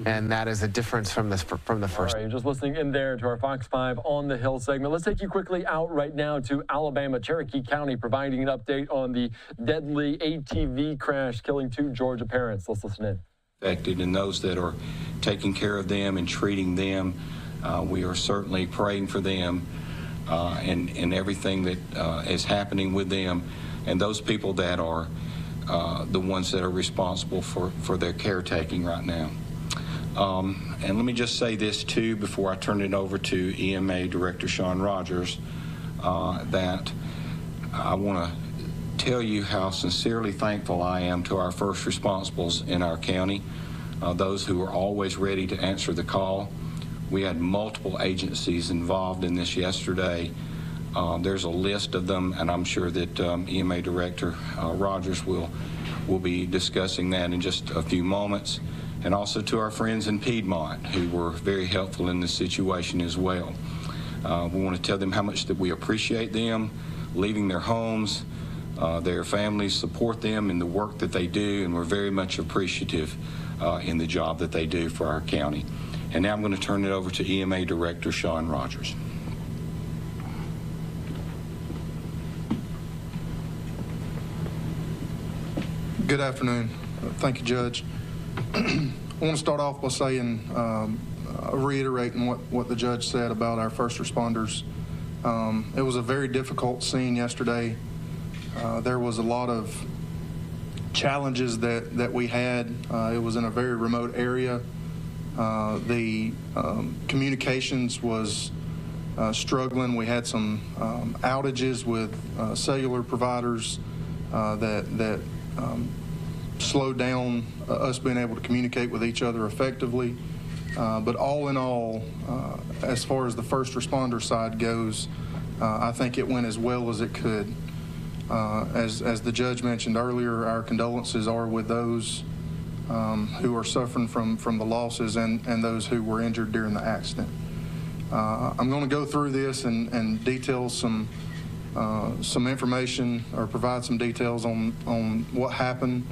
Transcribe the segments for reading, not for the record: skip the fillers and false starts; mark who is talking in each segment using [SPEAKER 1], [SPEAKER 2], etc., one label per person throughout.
[SPEAKER 1] and that is a difference from the first.
[SPEAKER 2] All right, you're just listening in there to our Fox 5 on the Hill segment. Let's take you quickly out right now to Alabama, Cherokee County, providing an update on the deadly ATV crash killing 2 Georgia parents. Let's listen in.
[SPEAKER 3] And those that are taking care of them and treating them, we are certainly praying for them and everything that is happening with them, and those people that are the ones that are responsible for their caretaking right now. And let me just say this too before I turn it over to EMA Director Sean Rogers, that I want to tell you how sincerely thankful I am to our first responsibles in our county, those who are always ready to answer the call. We had multiple agencies involved in this yesterday. There's a list of them, and I'm sure that EMA Director Rogers will be discussing that in just a few moments. And also to our friends in Piedmont, who were very helpful in this situation as well. We want to tell them how much that we appreciate them leaving their homes, their families support them in the work that they do, and we're very much appreciative in the job that they do for our county. And now I'm going to turn it over to EMA Director Sean Rogers.
[SPEAKER 4] Good afternoon. Thank you, Judge. I want to start off by saying, reiterating what the judge said about our first responders. It was a very difficult scene yesterday. There was a lot of challenges that we had. It was in a very remote area. The communications was struggling. We had some outages with cellular providers that slowed down us being able to communicate with each other effectively. But all in all, as far as the first responder side goes, I think it went as well as it could. As the judge mentioned earlier, our condolences are with those who are suffering from the losses and those who were injured during the accident. I'm going to go through this and detail some information or provide some details on what happened,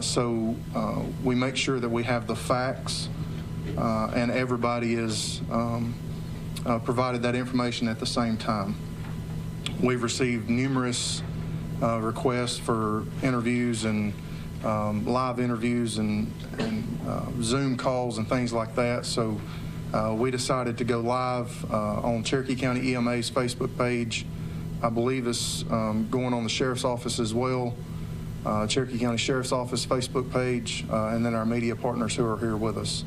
[SPEAKER 4] so we make sure that we have the facts and everybody is provided that information at the same time. We've received numerous requests for interviews and live interviews and Zoom calls and things like that. So we decided to go live on Cherokee County EMA's Facebook page. I believe it's going on the Sheriff's Office as well, Cherokee County Sheriff's Office Facebook page, and then our media partners who are here with us.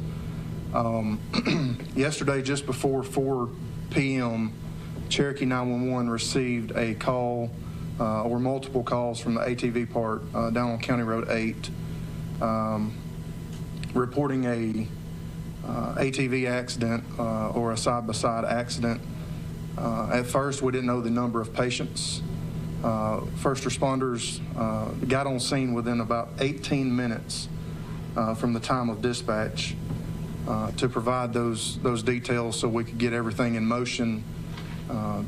[SPEAKER 4] Yesterday, just before 4 p.m., Cherokee 911 received a call or multiple calls from the ATV Park down on County Road 8 reporting a ATV accident or a side-by-side accident. At first, we didn't know the number of patients. First responders got on scene within about 18 minutes from the time of dispatch to provide those details so we could get everything in motion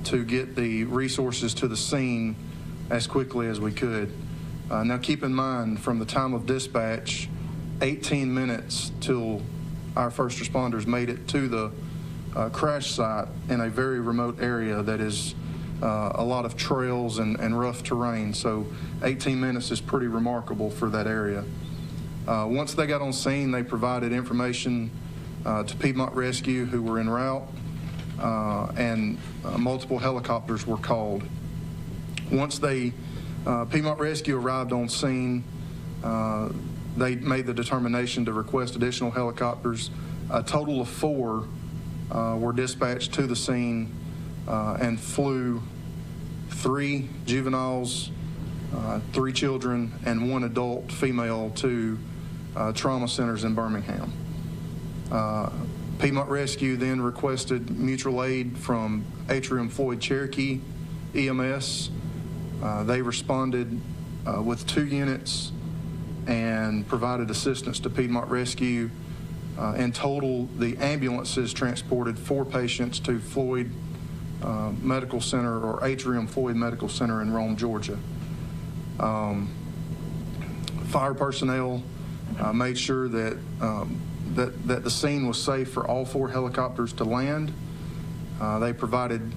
[SPEAKER 4] to get the resources to the scene as quickly as we could. Now keep in mind, from the time of dispatch, 18 minutes till our first responders made it to the crash site in a very remote area that is a lot of trails and rough terrain. So 18 minutes is pretty remarkable for that area. Once they got on scene, they provided information to Piedmont Rescue, who were en route, and multiple helicopters were called. Once Piedmont Rescue arrived on scene, they made the determination to request additional helicopters. A total of 4 were dispatched to the scene and flew 3 juveniles, 3 children, and 1 adult female to trauma centers in Birmingham. Piedmont Rescue then requested mutual aid from Atrium Floyd Cherokee EMS. They responded with 2 units and provided assistance to Piedmont Rescue. In total, the ambulances transported 4 patients to Floyd Medical Center, or Atrium Floyd Medical Center in Rome, Georgia. Fire personnel made sure that that the scene was safe for all 4 helicopters to land. They provided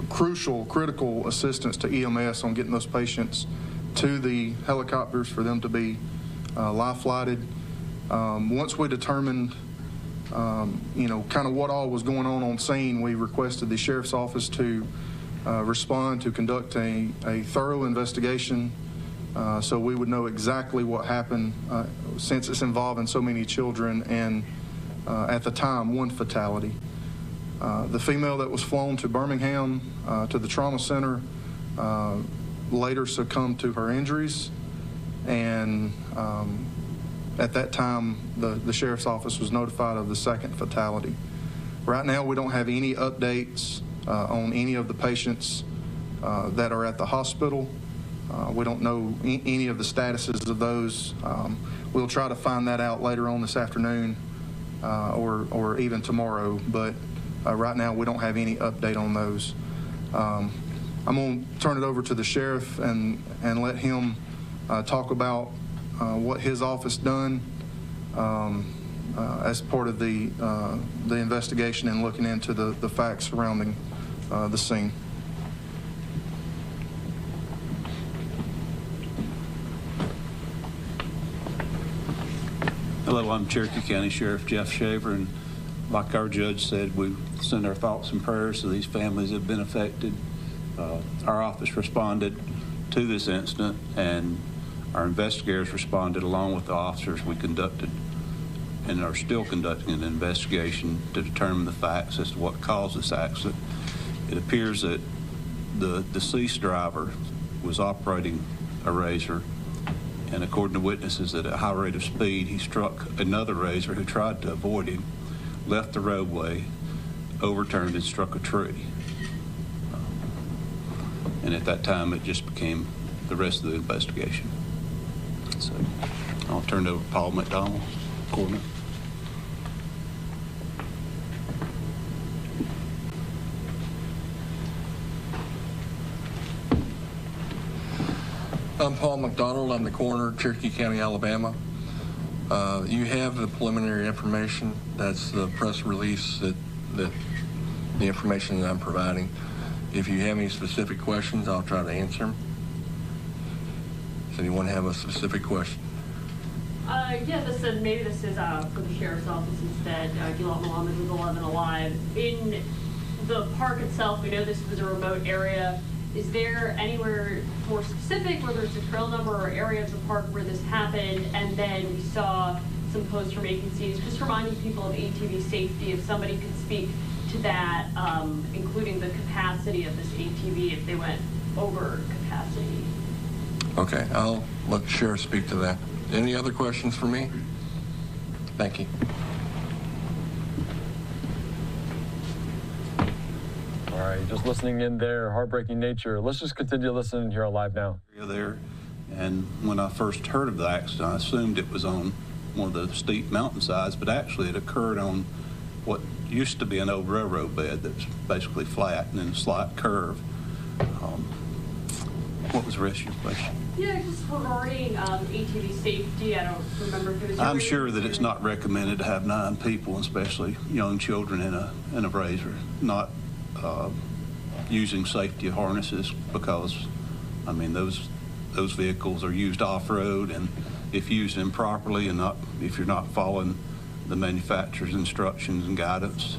[SPEAKER 4] critical assistance to EMS on getting those patients to the helicopters for them to be life flighted. Once we determined, kind of what all was going on scene, we requested the sheriff's office to respond to conduct a thorough investigation so we would know exactly what happened since it's involving so many children and at the time 1 fatality. The female that was flown to Birmingham to the trauma center later succumbed to her injuries, and at that time the sheriff's office was notified of the 2nd fatality. Right now we don't have any updates on any of the patients that are at the hospital. We don't know any of the statuses of those. We'll try to find that out later on this afternoon or even tomorrow, but right now we don't have any update on those. I'm going to turn it over to the sheriff and let him talk about what his office done as part of the investigation and looking into the facts surrounding the scene.
[SPEAKER 5] Hello, I'm Cherokee County Sheriff Jeff Shaver, and like our judge said, we send our thoughts and prayers to these families that have been affected. Our office responded to this incident, and our investigators responded along with the officers. We conducted and are still conducting an investigation to determine the facts as to what caused this accident. It appears that the deceased driver was operating a RZR, and according to witnesses, at a high rate of speed, he struck another RZR who tried to avoid him, left the roadway, overturned, and struck a tree. And at that time, it just became the rest of the investigation. So I'll turn it over to Paul McDonald, coroner.
[SPEAKER 6] I'm Paul McDonald. I'm the coroner, Cherokee County, Alabama. You have the preliminary information. That's the press release that the information that I'm providing. If you have any specific questions, I'll try to answer them. Does anyone have a specific question?
[SPEAKER 7] Yeah, maybe this is for the sheriff's office instead. Gilad Mohammed was 11 alive. In the park itself, we know this was a remote area. Is there anywhere more specific, whether it's a trail number or area of the park where this happened? And then we saw some posts from agencies just reminding people of ATV safety. If somebody could speak to that, including the capacity of this ATV if they went over capacity.
[SPEAKER 6] Okay, I'll let the sheriff speak to that. Any other questions for me? Thank you.
[SPEAKER 2] All right, just listening in there, heartbreaking nature. Let's just continue listening here on Live Now.
[SPEAKER 5] There, and when I first heard of the accident, I assumed it was on one of the steep mountainsides, but actually it occurred on what used to be an old railroad bed that's basically flat and then a slight curve. What was the rest of your question?
[SPEAKER 7] Yeah, just regarding ATV safety, I don't remember if it was.
[SPEAKER 5] I'm sure that it's not recommended to have 9 people, especially young children, in a RZR, not using safety harnesses, because I mean those vehicles are used off-road, and if used improperly and if you're not following the manufacturer's instructions and guidance.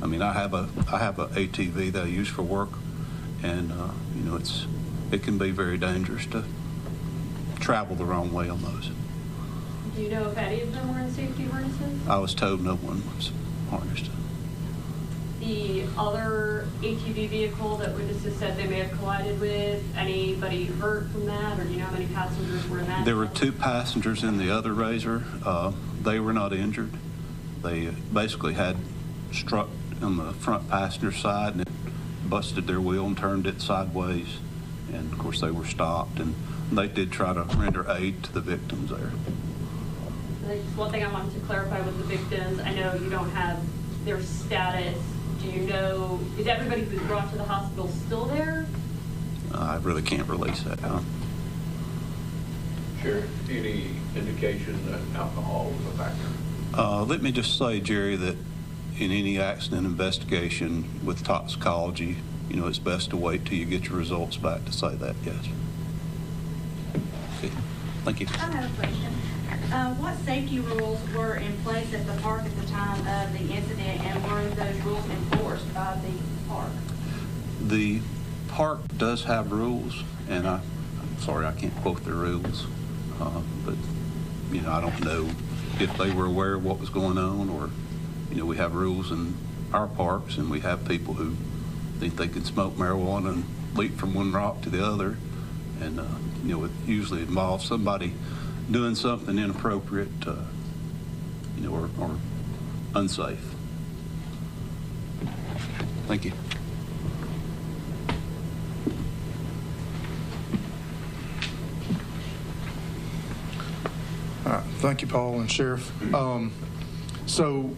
[SPEAKER 5] I mean, I have a ATV that I use for work, and it can be very dangerous to travel the wrong way on those.
[SPEAKER 7] Do you know if any of them were in safety harnesses?
[SPEAKER 5] I was told no one was harnessed.
[SPEAKER 7] The other ATV vehicle that witnesses said they may have collided with, anybody hurt from that, or do you know how many passengers were in that?
[SPEAKER 5] There were 2 passengers in the other RZR. They were not injured. They basically had struck on the front passenger side, and it busted their wheel and turned it sideways. And of course they were stopped, and they did try to render aid to the victims there.
[SPEAKER 7] One thing I wanted to clarify with the victims, I know you don't have their status. Do you know, is everybody who was brought to the hospital still there?
[SPEAKER 5] I really can't release that.
[SPEAKER 8] Sure. Any indication that alcohol was a factor?
[SPEAKER 5] Let me just say, Jerry, that in any accident investigation with toxicology, you know, it's best to wait till you get your results back to say that, yes. Okay. Thank you.
[SPEAKER 9] I have a question. What safety rules were in place at the park at the time of the incident, and were those rules enforced by the park?
[SPEAKER 5] The park does have rules, and I'm sorry I can't quote the rules, but, you know, I don't know if they were aware of what was going on, or, you know, we have rules in our parks, and we have people who think they can smoke marijuana and leap from one rock to the other, and, you know, it usually involves somebody doing something inappropriate, you know, or unsafe. Thank you.
[SPEAKER 4] All right. Thank you, Paul and Sheriff. So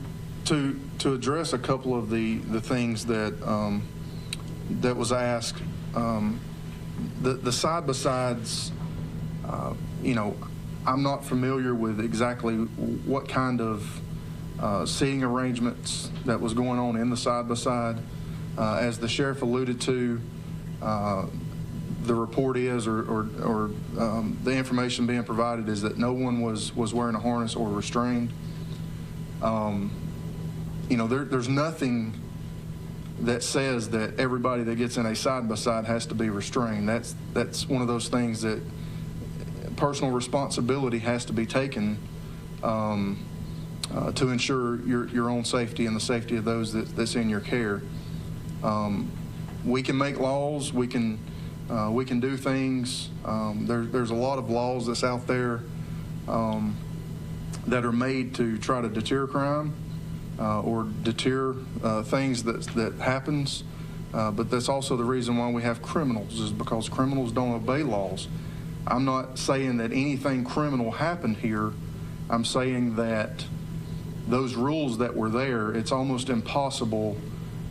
[SPEAKER 4] to address a couple of the things that that was asked, the side-by-sides, you know, I'm not familiar with exactly what kind of seating arrangements that was going on in the side-by-side. As the sheriff alluded to, the report is, or the information being provided is that no one was wearing a harness or restrained. You know, there's nothing that says that everybody that gets in a side-by-side has to be restrained. That's one of those things that personal responsibility has to be taken to ensure your own safety and the safety of those that's in your care. We can make laws. We can do things. There's a lot of laws that's out there that are made to try to deter crime or deter things that happens. But that's also the reason why we have criminals, is because criminals don't obey laws. I'm not saying that anything criminal happened here. I'm saying that those rules that were there, it's almost impossible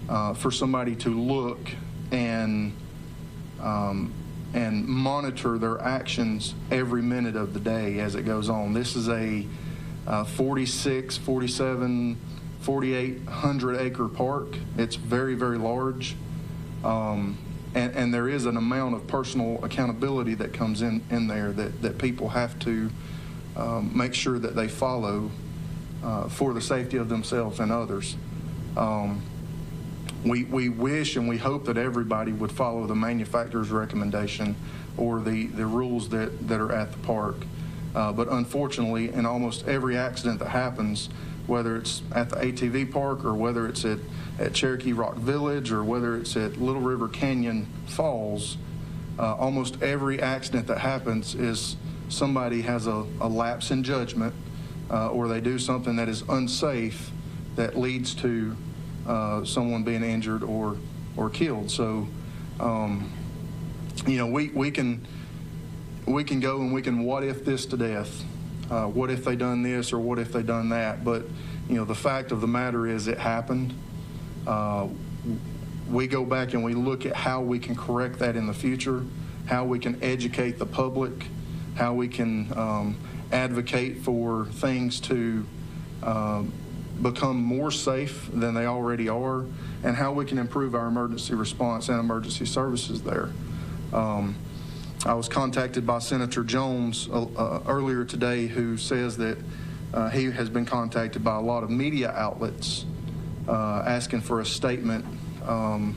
[SPEAKER 4] for somebody to look and monitor their actions every minute of the day as it goes on. This is a 46, 47, 4,800 acre park. It's very, very large. And there is an amount of personal accountability that comes in there that people have to make sure that they follow for the safety of themselves and others. We wish and we hope that everybody would follow the manufacturer's recommendation or the rules that are at the park. But unfortunately, in almost every accident that happens, whether it's at the ATV park or whether it's at Cherokee Rock Village or whether it's at Little River Canyon Falls, almost every accident that happens is somebody has a lapse in judgment or they do something that is unsafe that leads to someone being injured or killed. So, you know, we can go and we can what if this to death. What if they done this or what if they done that? But, you know, the fact of the matter is it happened. We go back and we look at how we can correct that in the future, how we can educate the public, how we can advocate for things to become more safe than they already are, and how we can improve our emergency response and emergency services there. I was contacted by Senator Jones earlier today, who says that he has been contacted by a lot of media outlets asking for a statement, and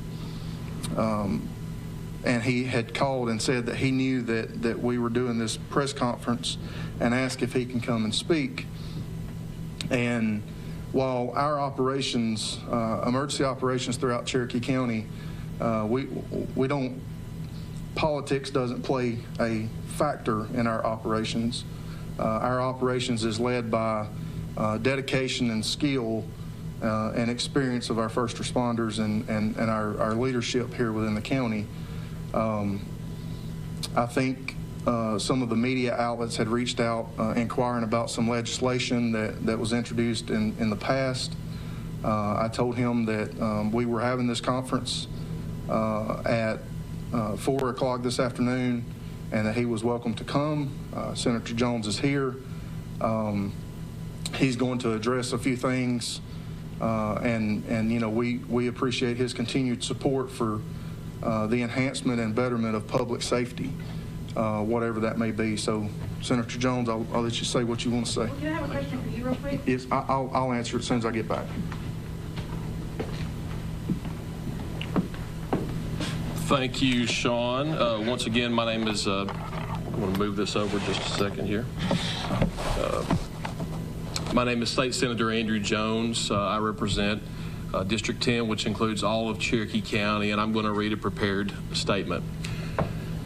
[SPEAKER 4] he had called and said that he knew that we were doing this press conference and asked if he can come and speak. And while our operations, emergency operations throughout Cherokee County, we don't, politics doesn't play a factor in our operations. Our operations is led by dedication and skill and experience of our first responders and our leadership here within the county. I think some of the media outlets had reached out inquiring about some legislation that was introduced in the past. I told him that we were having this conference at 4 o'clock this afternoon and that he was welcome to come. Senator Jones is here. He's going to address a few things, and you know, we appreciate his continued support for the enhancement and betterment of public safety, whatever that may be. So, Senator Jones, I'll let you say what you want to say.
[SPEAKER 9] Well, do I have a question for you real quick?
[SPEAKER 4] Yes, I'll answer it as soon as I get back.
[SPEAKER 10] Thank you, Sean. Once again, my name is, I'm going to move this over just a second here. My name is State Senator Andrew Jones. I represent District 10, which includes all of Cherokee County, and I'm going to read a prepared statement.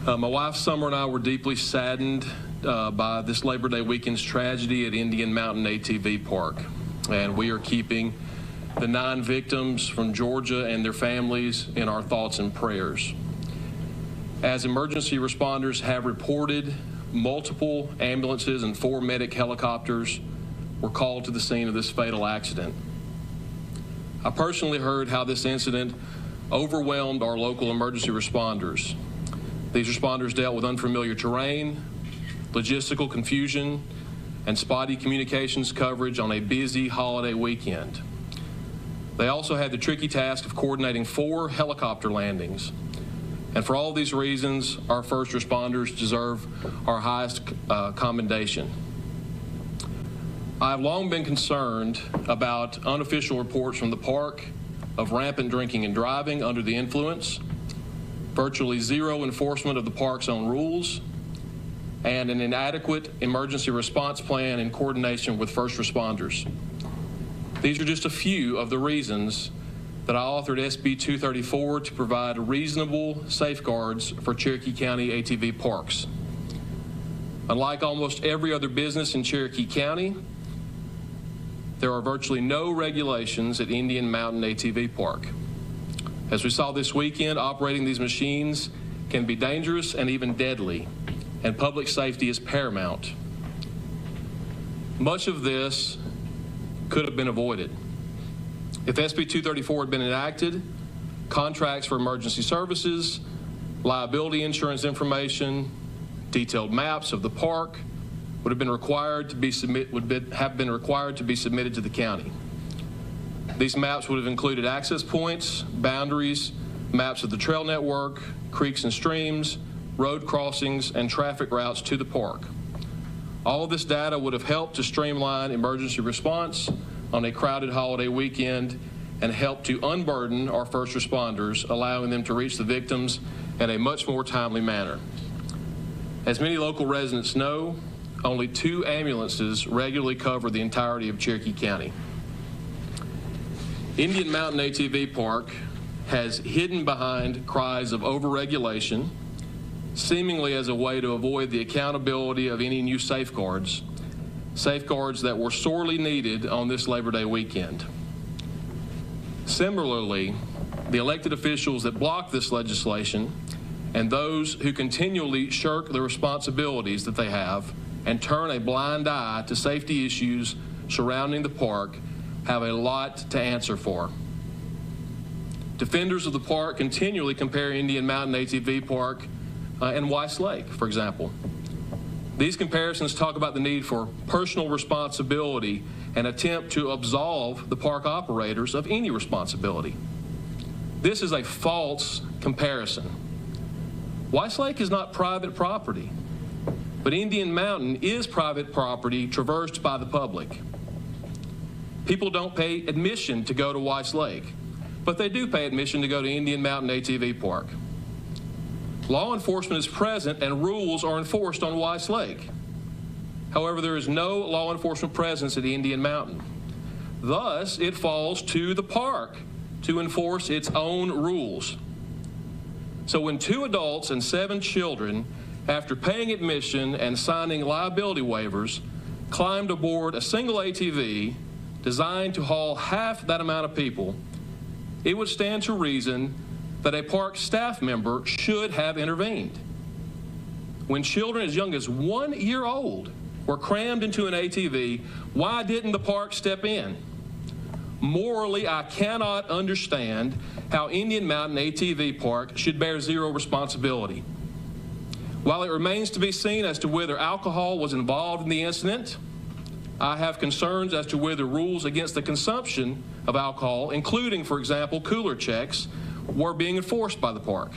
[SPEAKER 10] My wife, Summer, and I were deeply saddened by this Labor Day weekend's tragedy at Indian Mountain ATV Park, and we are keeping the 9 victims from Georgia and their families in our thoughts and prayers. As emergency responders have reported, multiple ambulances and 4 medic helicopters were called to the scene of this fatal accident. I personally heard how this incident overwhelmed our local emergency responders. These responders dealt with unfamiliar terrain, logistical confusion, and spotty communications coverage on a busy holiday weekend. They also had the tricky task of coordinating 4 helicopter landings. And for all these reasons, our first responders deserve our highest commendation. I have long been concerned about unofficial reports from the park of rampant drinking and driving under the influence, virtually zero enforcement of the park's own rules, and an inadequate emergency response plan in coordination with first responders. These are just a few of the reasons that I authored SB 234 to provide reasonable safeguards for Cherokee County ATV parks. Unlike almost every other business in Cherokee County, there are virtually no regulations at Indian Mountain ATV Park. As we saw this weekend, operating these machines can be dangerous and even deadly, and public safety is paramount. Much of this could have been avoided. If SB 234 had been enacted, contracts for emergency services, liability insurance information, detailed maps of the park would have been required to be submitted to the county. These maps would have included access points, boundaries, maps of the trail network, creeks and streams, road crossings, and traffic routes to the park. All of this data would have helped to streamline emergency response on a crowded holiday weekend and helped to unburden our first responders, allowing them to reach the victims in a much more timely manner. As many local residents know, only 2 ambulances regularly cover the entirety of Cherokee County. Indian Mountain ATV Park has hidden behind cries of overregulation, seemingly as a way to avoid the accountability of any new safeguards that were sorely needed on this Labor Day weekend. Similarly, the elected officials that block this legislation and those who continually shirk the responsibilities that they have and turn a blind eye to safety issues surrounding the park have a lot to answer for. Defenders of the park continually compare Indian Mountain ATV Park and Weiss Lake, for example. These comparisons talk about the need for personal responsibility and attempt to absolve the park operators of any responsibility. This is a false comparison. Weiss Lake is not private property, but Indian Mountain is private property traversed by the public. People don't pay admission to go to Weiss Lake, but they do pay admission to go to Indian Mountain ATV Park. Law enforcement is present and rules are enforced on Weiss Lake. However, there is no law enforcement presence at Indian Mountain. Thus, it falls to the park to enforce its own rules. So when 2 adults and 7 children, after paying admission and signing liability waivers, climbed aboard a single ATV designed to haul half that amount of people, it would stand to reason that a park staff member should have intervened. When children as young as 1 year old were crammed into an ATV, why didn't the park step in? Morally, I cannot understand how Indian Mountain ATV Park should bear zero responsibility. While it remains to be seen as to whether alcohol was involved in the incident, I have concerns as to whether rules against the consumption of alcohol, including, for example, cooler checks, were being enforced by the park.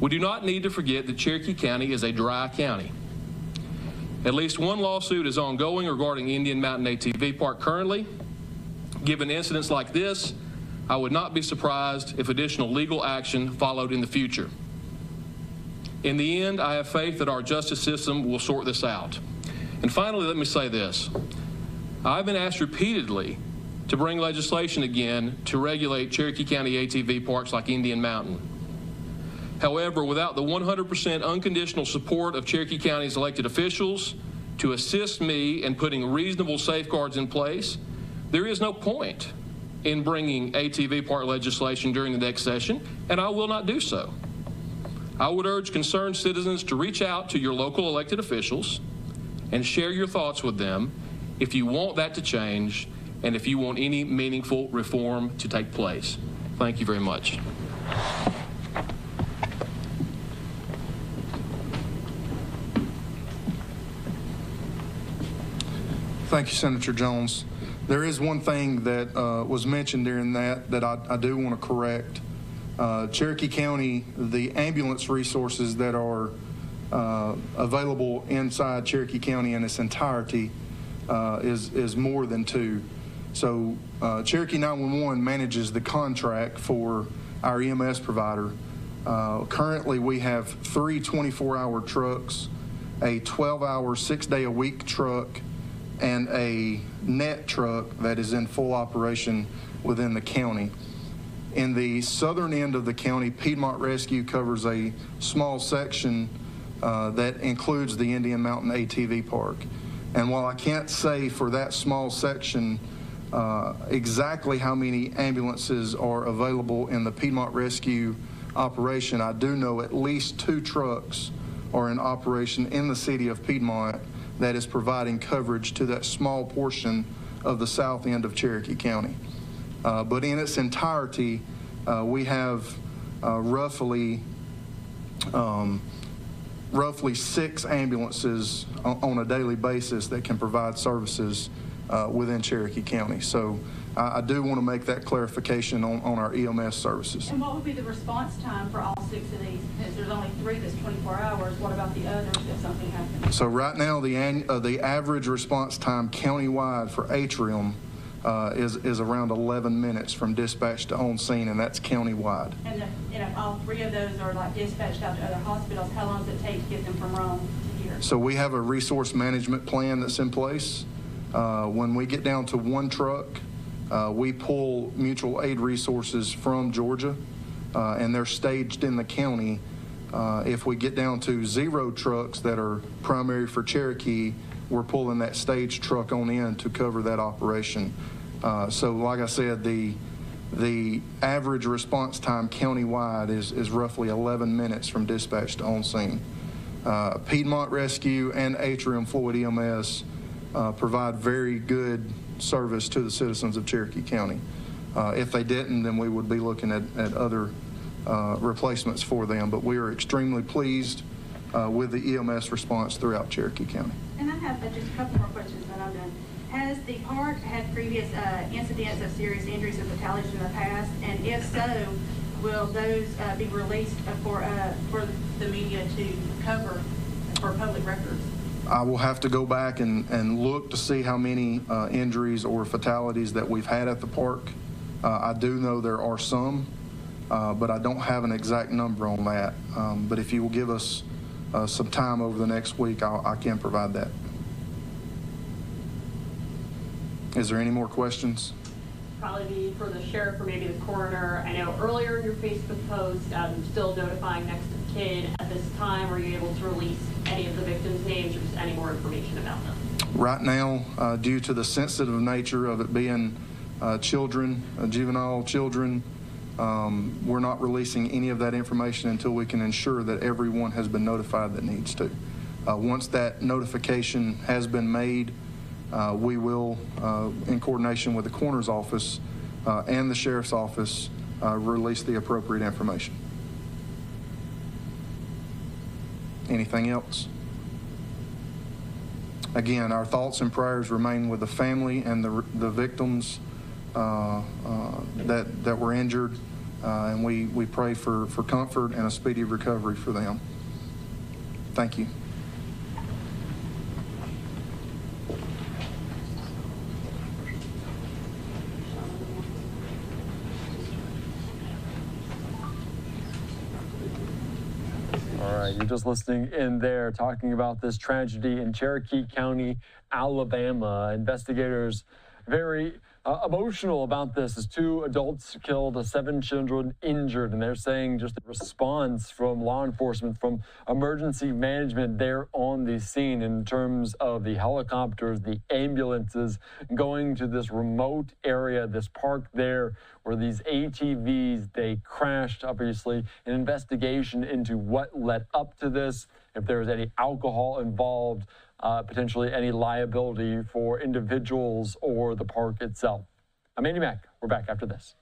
[SPEAKER 10] We do not need to forget that Cherokee County is a dry county. At least one lawsuit is ongoing regarding Indian Mountain ATV Park currently. Given incidents like this, I would not be surprised if additional legal action followed in the future. In the end, I have faith that our justice system will sort this out. And finally, let me say this. I've been asked repeatedly to bring legislation again to regulate Cherokee County ATV parks like Indian Mountain. However, without the 100% unconditional support of Cherokee County's elected officials to assist me in putting reasonable safeguards in place, there is no point in bringing ATV park legislation during the next session, and I will not do so. I would urge concerned citizens to reach out to your local elected officials and share your thoughts with them if you want that to change and if you want any meaningful reform to take place. Thank you very much.
[SPEAKER 4] Thank you, Senator Jones. There is one thing that was mentioned during that I do want to correct. Cherokee County, the ambulance resources that are available inside Cherokee County in its entirety is more than 2. So Cherokee 911 manages the contract for our EMS provider. Currently, we have 3 24-hour trucks, a 12-hour, 6-day-a-week truck, and a net truck that is in full operation within the county. In the southern end of the county, Piedmont Rescue covers a small section that includes the Indian Mountain ATV Park. And while I can't say for that small section exactly how many ambulances are available in the Piedmont Rescue operation, I do know at least 2 trucks are in operation in the city of Piedmont that is providing coverage to that small portion of the south end of Cherokee County. But in its entirety, we have roughly 6 ambulances on a daily basis that can provide services within Cherokee County. So I do want to make that clarification on our EMS services.
[SPEAKER 9] And what would be the response time for all 6 of these? Because there's only 3 that's 24 hours. What about the others if something happens?
[SPEAKER 4] So right now, the average response time countywide for Atrium is around 11 minutes from dispatch to on scene, and that's countywide.
[SPEAKER 9] And if all 3 of those are like dispatched out to other hospitals, how long does it take to get them from Rome to here?
[SPEAKER 4] So we have a resource management plan that's in place. When we get down to 1 truck, we pull mutual aid resources from Georgia, and they're staged in the county. If we get down to 0 trucks that are primary for Cherokee, we're pulling that stage truck on in to cover that operation. So like I said, the average response time countywide is roughly 11 minutes from dispatch to on scene. Piedmont Rescue and Atrium Floyd EMS provide very good service to the citizens of Cherokee County. If they didn't, then we would be looking at other replacements for them. But we are extremely pleased with the EMS response throughout Cherokee County.
[SPEAKER 9] And I have just a couple more questions and I'm done. Has the park had previous incidents of serious injuries and fatalities in the past? And if so, will those be released for the media to cover for public records?
[SPEAKER 4] I will have to go back and look to see how many injuries or fatalities that we've had at the park. I do know there are some, but I don't have an exact number on that. But if you will give us some time over the next week, I can provide that. Is there any more questions?
[SPEAKER 7] Probably be for the sheriff or maybe the coroner. I know earlier in your Facebook post, still notifying next of kin. At this time, are you able to release any of the victims' names or just any more information about them?
[SPEAKER 4] Right now, due to the sensitive nature of it being children, juvenile children, we're not releasing any of that information until we can ensure that everyone has been notified that needs to. Once that notification has been made, we will, in coordination with the coroner's office and the sheriff's office, release the appropriate information. Anything else? Again, our thoughts and prayers remain with the family and the victims that were injured, and we pray for comfort and a speedy recovery for them. Thank you.
[SPEAKER 2] All right, you're just listening in there, talking about this tragedy in Cherokee County, Alabama. Investigators very emotional about this as 2 adults killed, 7 children injured, and they're saying just the response from law enforcement, from emergency management there on the scene in terms of the helicopters, the ambulances going to this remote area, this park there where these ATVs, they crashed. Obviously, an investigation into what led up to this, if there was any alcohol involved, potentially any liability for individuals or the park itself. I'm Andy Mack. We're back after this.